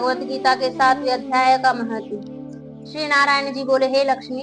भागवत गीता के 7वें अध्याय का महत्व। श्री नारायण जी बोले, हे लक्ष्मी,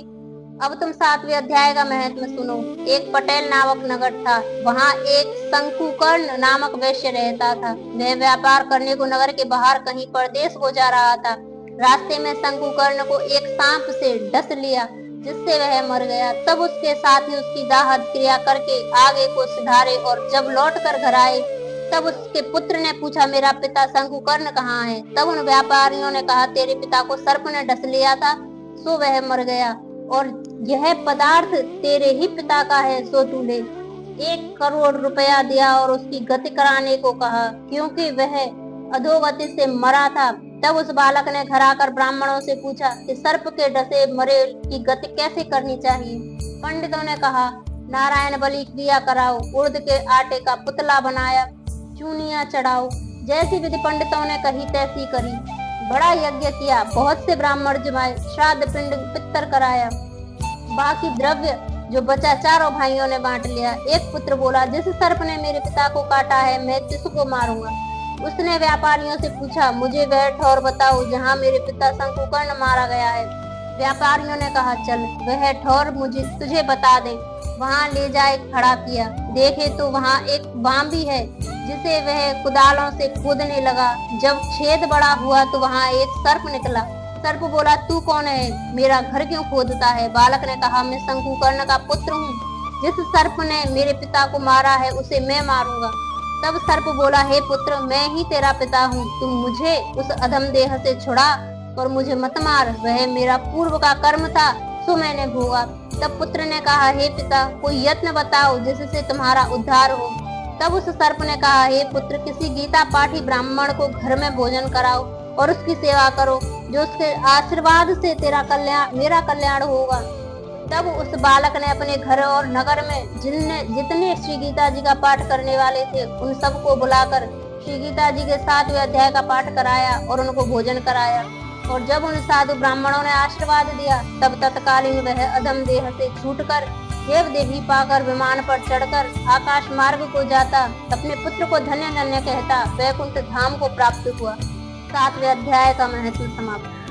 अब तुम 7वें अध्याय का महत्व सुनो। एक पटेल नामक नगर था। वहाँ एक शंकुकर्ण नामक वैश्य रहता था। वह व्यापार करने को नगर के बाहर कहीं परदेश को जा रहा था। रास्ते में शंकुकर्ण को एक सांप से डस लिया, जिससे वह मर गया। तब उसके साथी उसकी दाह क्रिया करके आगे को सुधारे और जब लौट कर घर आए, तब उसके पुत्र ने पूछा, मेरा पिता शंकुकर्ण कहाँ है? तब उन व्यापारियों ने कहा, तेरे पिता को सर्प ने डस लिया था, सो वह मर गया, और यह पदार्थ तेरे ही पिता का है, सो तू ले। 1 करोड़ रुपया दिया और उसकी गति कराने को कहा, क्योंकि वह अधोगति से मरा था। तब उस बालक ने घर आकर ब्राह्मणों से पूछा कि सर्प के डसे मरे की गति कैसे करनी चाहिए। पंडितों ने कहा, नारायण बलि क्रिया कराओ, उड़द के आटे का पुतला बनाया, चूनिया चढ़ाओ। जैसी विधि पंडितों ने कही तैसी करी। बड़ा यज्ञ किया, बहुत से ब्राह्मण जमाए, श्राद्ध पिंड पितर कराया। बाकी द्रव्य जो बचा चारों भाइयों ने बांट लिया। एक पुत्र बोला, जिस सर्प ने मेरे पिता को काटा है, मैं किसको मारूंगा। उसने व्यापारियों से पूछा, मुझे वह ठौर बताओ जहाँ मेरे पिता शंकुकर्ण मारा गया है। व्यापारियों ने कहा, चल वह ठौर मुझे तुझे बता दे। वहाँ ले जाए खड़ा किया। देखे तो वहाँ एक बांबी है, जिसे वह कुदालों से खोदने लगा। जब छेद बड़ा हुआ तो वहाँ एक सर्प निकला। सर्प बोला, तू कौन है? मेरा घर क्यों खोदता है? बालक ने कहा, मैं शंकुकर्ण का पुत्र हूँ। जिस सर्प ने मेरे पिता को मारा है, उसे मैं मारूंगा। तब सर्प बोला, हे पुत्र, मैं ही तेरा पिता हूँ। तुम मुझे उस अधम देह से छुड़ा और मुझे मत मार। वह मेरा पूर्व का कर्म था, सो मैंने भोगा। तब पुत्र ने कहा, हे पिता, कोई यत्न बताओ जिससे तुम्हारा उद्धार हो। तब उस सर्प ने कहा, हे पुत्र, किसी गीता पाठी ब्राह्मण को घर में भोजन कराओ और उसकी सेवा करो, जो उसके आशीर्वाद से मेरा कल्याण होगा। तब उस बालक ने अपने घर और नगर में जितने श्री गीता जी का पाठ करने वाले थे, उन सबको बुलाकर श्री गीता जी के 7वें अध्याय का पाठ कराया और उनको भोजन कराया। और जब उन साधु ब्राह्मणों ने आशीर्वाद दिया, तब तत्कालीन वह अधम देह से छूटकर देव देही पाकर विमान पर चढ़कर आकाश मार्ग को जाता, अपने पुत्र को धन्य धन्य कहता वैकुंठ धाम को प्राप्त हुआ। 7वें अध्याय का महत्व समाप्त।